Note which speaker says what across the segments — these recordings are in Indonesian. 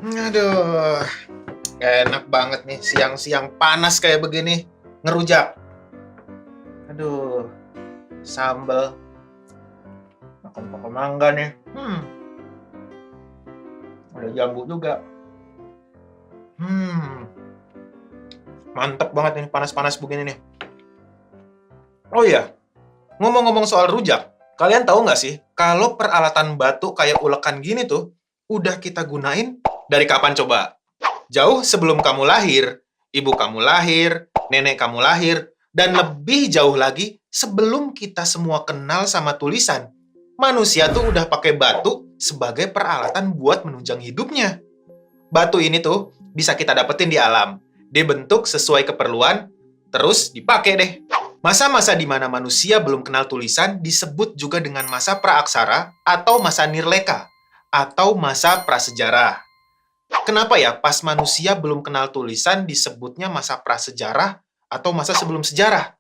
Speaker 1: Aduh, enak banget nih siang-siang panas kayak begini. Ngerujak. Aduh, sambal. Makan pakai mangga nih. Ada jambu juga. Mantep banget ini panas-panas begini nih. Oh iya, ngomong-ngomong soal rujak, kalian tahu nggak sih kalau peralatan batu kayak ulekan gini tuh udah kita gunain dari kapan coba? Jauh sebelum kamu lahir, ibu kamu lahir, nenek kamu lahir, dan lebih jauh lagi sebelum kita semua kenal sama tulisan. Manusia tuh udah pakai batu sebagai peralatan buat menunjang hidupnya. Batu ini tuh bisa kita dapetin di alam. Dibentuk sesuai keperluan, terus dipakai deh. Masa-masa di mana manusia belum kenal tulisan disebut juga dengan masa praaksara atau masa nirleka atau masa prasejarah. Kenapa ya pas manusia belum kenal tulisan disebutnya masa prasejarah atau masa sebelum sejarah?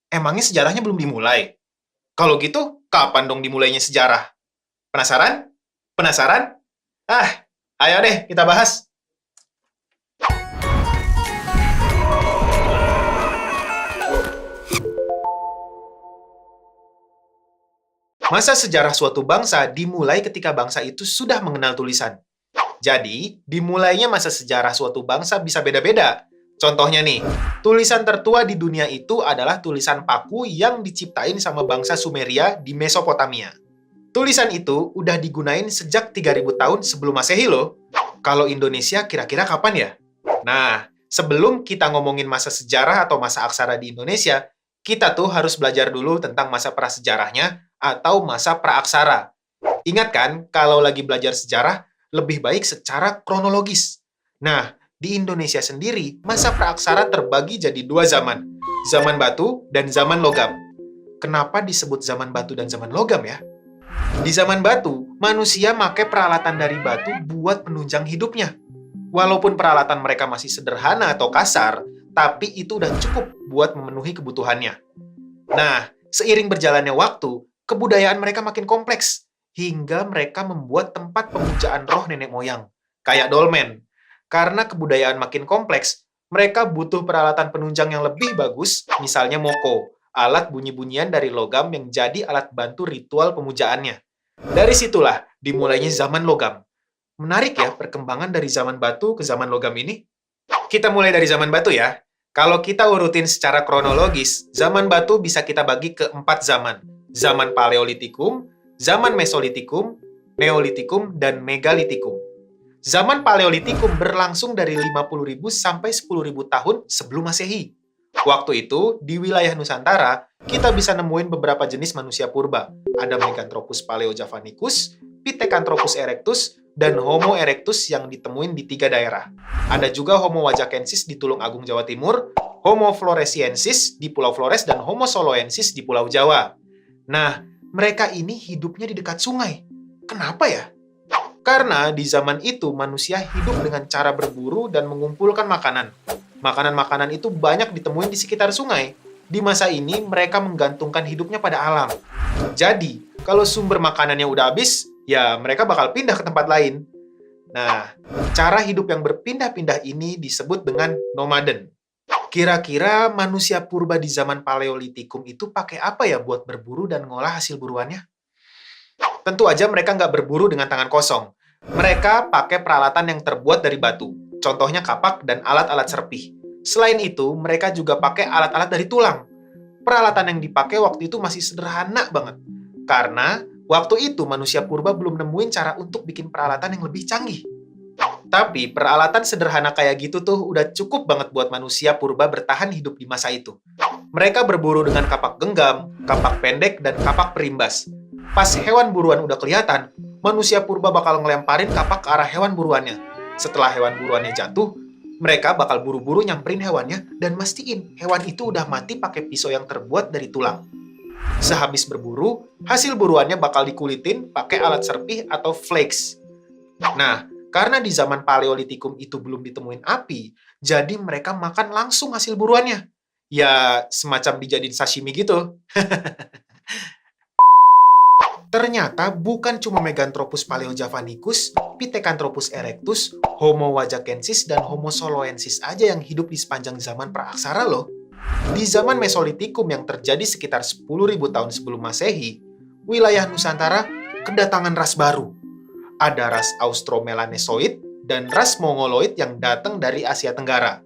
Speaker 1: Emangnya sejarahnya belum dimulai? Kalau gitu, kapan dong dimulainya sejarah? Penasaran? Penasaran? Ah, ayo deh kita bahas. Masa sejarah suatu bangsa dimulai ketika bangsa itu sudah mengenal tulisan. Jadi, dimulainya masa sejarah suatu bangsa bisa beda-beda. Contohnya nih, tulisan tertua di dunia itu adalah tulisan paku yang diciptain sama bangsa Sumeria di Mesopotamia. Tulisan itu udah digunain sejak 3000 tahun sebelum Masehi loh. Kalau Indonesia kira-kira kapan ya? Nah, sebelum kita ngomongin masa sejarah atau masa aksara di Indonesia, kita tuh harus belajar dulu tentang masa prasejarahnya atau masa praaksara. Ingat kan, kalau lagi belajar sejarah, lebih baik secara kronologis. Nah, di Indonesia sendiri, masa praaksara terbagi jadi dua zaman. Zaman batu dan zaman logam. Kenapa disebut zaman batu dan zaman logam ya? Di zaman batu, manusia pakai peralatan dari batu buat penunjang hidupnya. Walaupun peralatan mereka masih sederhana atau kasar, tapi itu udah cukup buat memenuhi kebutuhannya. Nah, seiring berjalannya waktu, kebudayaan mereka makin kompleks, hingga mereka membuat tempat pemujaan roh nenek moyang, kayak dolmen. Karena kebudayaan makin kompleks, mereka butuh peralatan penunjang yang lebih bagus, misalnya moko, alat bunyi-bunyian dari logam yang jadi alat bantu ritual pemujaannya. Dari situlah dimulainya zaman logam. Menarik ya perkembangan dari zaman batu ke zaman logam ini. Kita mulai dari zaman batu ya. Kalau kita urutin secara kronologis, zaman batu bisa kita bagi ke 4 zaman. Zaman Paleolitikum, zaman Mesolitikum, Neolitikum, dan Megalitikum. Zaman Paleolitikum berlangsung dari 50.000 sampai 10.000 tahun sebelum Masehi. Waktu itu, di wilayah Nusantara, kita bisa nemuin beberapa jenis manusia purba. Ada Meganthropus paleojavanicus, Pithecanthropus erectus, dan Homo erectus yang ditemuin di 3 daerah. Ada juga Homo wajakensis di Tulung Agung, Jawa Timur, Homo floresiensis di Pulau Flores, dan Homo soloensis di Pulau Jawa. Nah, mereka ini hidupnya di dekat sungai. Kenapa ya? Karena di zaman itu manusia hidup dengan cara berburu dan mengumpulkan makanan. Makanan-makanan itu banyak ditemuin di sekitar sungai. Di masa ini mereka menggantungkan hidupnya pada alam. Jadi, kalau sumber makanannya udah habis, ya mereka bakal pindah ke tempat lain. Nah, cara hidup yang berpindah-pindah ini disebut dengan nomaden. Kira-kira manusia purba di zaman Paleolitikum itu pakai apa ya buat berburu dan ngolah hasil buruannya? Tentu aja mereka nggak berburu dengan tangan kosong. Mereka pakai peralatan yang terbuat dari batu, contohnya kapak dan alat-alat serpih. Selain itu, mereka juga pakai alat-alat dari tulang. Peralatan yang dipakai waktu itu masih sederhana banget. Karena waktu itu manusia purba belum nemuin cara untuk bikin peralatan yang lebih canggih. Tapi peralatan sederhana kayak gitu tuh udah cukup banget buat manusia purba bertahan hidup di masa itu. Mereka berburu dengan kapak genggam, kapak pendek, dan kapak perimbas. Pas hewan buruan udah kelihatan, manusia purba bakal ngelemparin kapak ke arah hewan buruannya. Setelah hewan buruannya jatuh, mereka bakal buru-buru nyamperin hewannya dan mastiin hewan itu udah mati pakai pisau yang terbuat dari tulang. Sehabis berburu, hasil buruannya bakal dikulitin pakai alat serpih atau flakes. Nah, karena di zaman Paleolitikum itu belum ditemuin api, jadi mereka makan langsung hasil buruannya. Ya, semacam dijadiin sashimi gitu. Ternyata bukan cuma Meganthropus paleojavanicus, Pithecanthropus erectus, Homo wajakensis, dan Homo soloensis aja yang hidup di sepanjang zaman praaksara loh. Di zaman Mesolitikum yang terjadi sekitar 10.000 tahun sebelum Masehi, wilayah Nusantara kedatangan ras baru. Ada ras Austromelanesoid dan ras Mongoloid yang datang dari Asia Tenggara.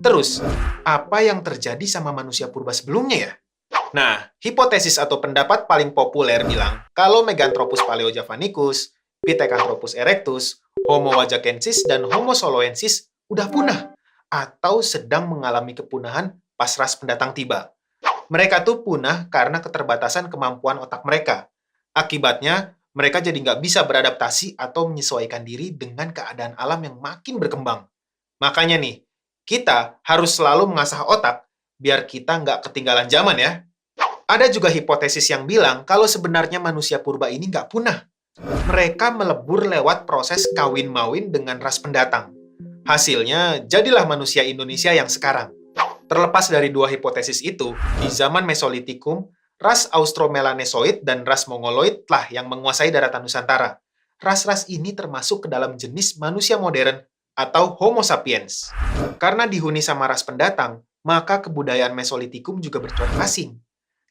Speaker 1: Terus, apa yang terjadi sama manusia purba sebelumnya ya? Nah, hipotesis atau pendapat paling populer bilang kalau Meganthropus paleojavanicus, Pithecanthropus erectus, Homo wajakensis, dan Homo soloensis udah punah atau sedang mengalami kepunahan pas ras pendatang tiba. Mereka tuh punah karena keterbatasan kemampuan otak mereka. Akibatnya, mereka jadi nggak bisa beradaptasi atau menyesuaikan diri dengan keadaan alam yang makin berkembang. Makanya nih, kita harus selalu mengasah otak biar kita nggak ketinggalan zaman ya. Ada juga hipotesis yang bilang kalau sebenarnya manusia purba ini nggak punah. Mereka melebur lewat proses kawin-mawin dengan ras pendatang. Hasilnya, jadilah manusia Indonesia yang sekarang. Terlepas dari dua hipotesis itu, di zaman Mesolitikum, ras Austromelanesoid dan ras Mongoloid lah yang menguasai daratan Nusantara. Ras-ras ini termasuk ke dalam jenis manusia modern atau Homo sapiens. Karena dihuni sama ras pendatang, maka kebudayaan Mesolitikum juga bercorak asing.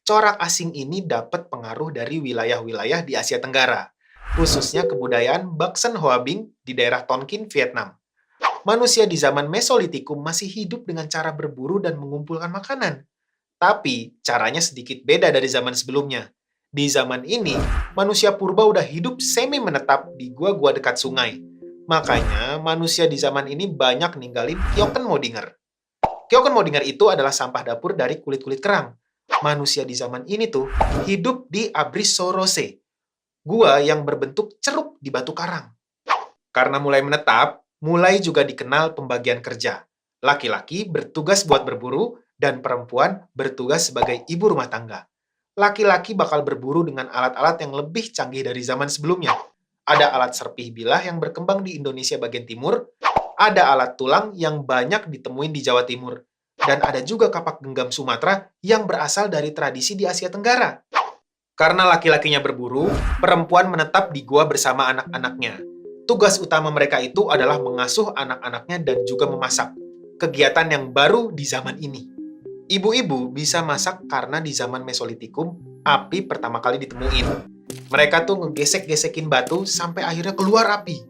Speaker 1: Corak asing ini dapat pengaruh dari wilayah-wilayah di Asia Tenggara, khususnya kebudayaan Baksen Hoabing di daerah Tonkin, Vietnam. Manusia di zaman Mesolitikum masih hidup dengan cara berburu dan mengumpulkan makanan. Tapi, caranya sedikit beda dari zaman sebelumnya. Di zaman ini, manusia purba udah hidup semi-menetap di gua-gua dekat sungai. Makanya, manusia di zaman ini banyak ninggalin Kyoken-Modinger. Kyoken-Modinger itu adalah sampah dapur dari kulit-kulit kerang. Manusia di zaman ini tuh hidup di Abrissaurose, gua yang berbentuk ceruk di batu karang. Karena mulai menetap, mulai juga dikenal pembagian kerja. Laki-laki bertugas buat berburu, dan perempuan bertugas sebagai ibu rumah tangga. Laki-laki bakal berburu dengan alat-alat yang lebih canggih dari zaman sebelumnya. Ada alat serpih bilah yang berkembang di Indonesia bagian timur, ada alat tulang yang banyak ditemuin di Jawa Timur, dan ada juga kapak genggam Sumatera yang berasal dari tradisi di Asia Tenggara. Karena laki-lakinya berburu, perempuan menetap di gua bersama anak-anaknya. Tugas utama mereka itu adalah mengasuh anak-anaknya dan juga memasak. Kegiatan yang baru di zaman ini. Ibu-ibu bisa masak karena di zaman Mesolitikum, api pertama kali ditemuin. Mereka tuh ngegesek-gesekin batu sampai akhirnya keluar api.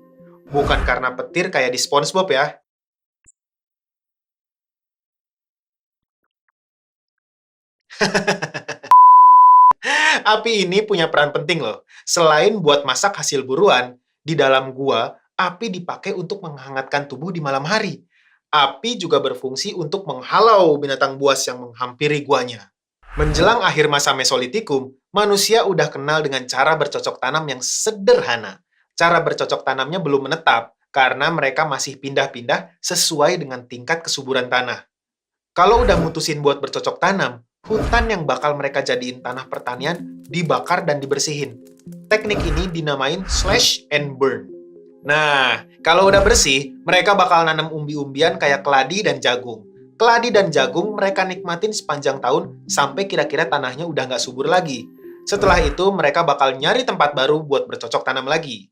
Speaker 1: Bukan karena petir kayak di SpongeBob ya. Api ini punya peran penting loh. Selain buat masak hasil buruan, di dalam gua, api dipakai untuk menghangatkan tubuh di malam hari. Api juga berfungsi untuk menghalau binatang buas yang menghampiri guanya. Menjelang akhir masa Mesolitikum, manusia udah kenal dengan cara bercocok tanam yang sederhana. Cara bercocok tanamnya belum menetap, karena mereka masih pindah-pindah sesuai dengan tingkat kesuburan tanah. Kalau udah mutusin buat bercocok tanam, hutan yang bakal mereka jadiin tanah pertanian dibakar dan dibersihin. Teknik ini dinamain slash and burn. Nah, kalau udah bersih, mereka bakal nanam umbi-umbian kayak keladi dan jagung. Keladi dan jagung mereka nikmatin sepanjang tahun sampai kira-kira tanahnya udah nggak subur lagi. Setelah itu, mereka bakal nyari tempat baru buat bercocok tanam lagi.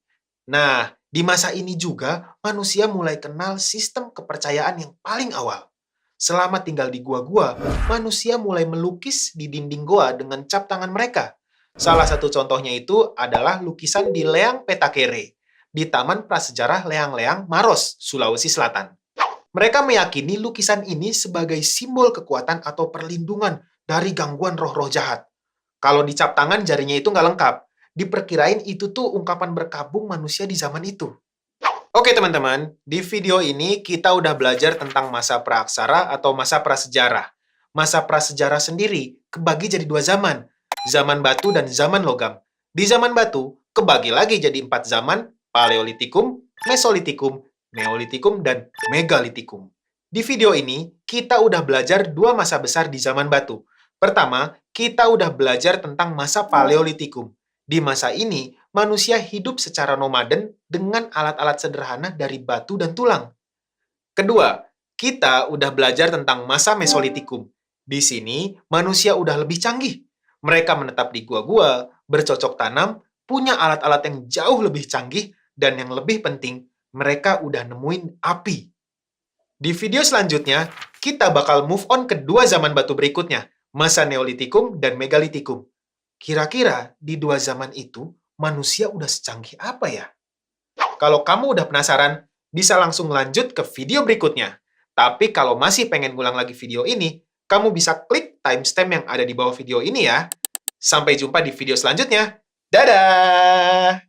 Speaker 1: Nah, di masa ini juga, manusia mulai kenal sistem kepercayaan yang paling awal. Selama tinggal di gua-gua, manusia mulai melukis di dinding goa dengan cap tangan mereka. Salah satu contohnya itu adalah lukisan di Leang Petakere, di Taman Prasejarah Leang-Leang, Maros, Sulawesi Selatan. Mereka meyakini lukisan ini sebagai simbol kekuatan atau perlindungan dari gangguan roh-roh jahat. Kalau dicap tangan jarinya itu nggak lengkap. Diperkirain itu tuh ungkapan berkabung manusia di zaman itu. Oke teman-teman, di video ini kita udah belajar tentang masa praaksara atau masa prasejarah. Masa prasejarah sendiri kebagi jadi dua zaman, zaman batu dan zaman logam. Di zaman batu, kebagi lagi jadi 4 zaman, Paleolitikum, Mesolitikum, Neolitikum, dan Megalitikum. Di video ini, kita udah belajar dua masa besar di zaman batu. Pertama, kita udah belajar tentang masa Paleolitikum. Di masa ini, manusia hidup secara nomaden dengan alat-alat sederhana dari batu dan tulang. Kedua, kita udah belajar tentang masa Mesolitikum. Di sini, manusia udah lebih canggih. Mereka menetap di gua-gua, bercocok tanam, punya alat-alat yang jauh lebih canggih, dan yang lebih penting, mereka udah nemuin api. Di video selanjutnya, kita bakal move on ke dua zaman batu berikutnya, masa Neolitikum dan Megalitikum. Kira-kira di dua zaman itu, manusia udah secanggih apa ya? Kalau kamu udah penasaran, bisa langsung lanjut ke video berikutnya. Tapi kalau masih pengen ngulang lagi video ini, kamu bisa klik timestamp yang ada di bawah video ini ya. Sampai jumpa di video selanjutnya. Dadah!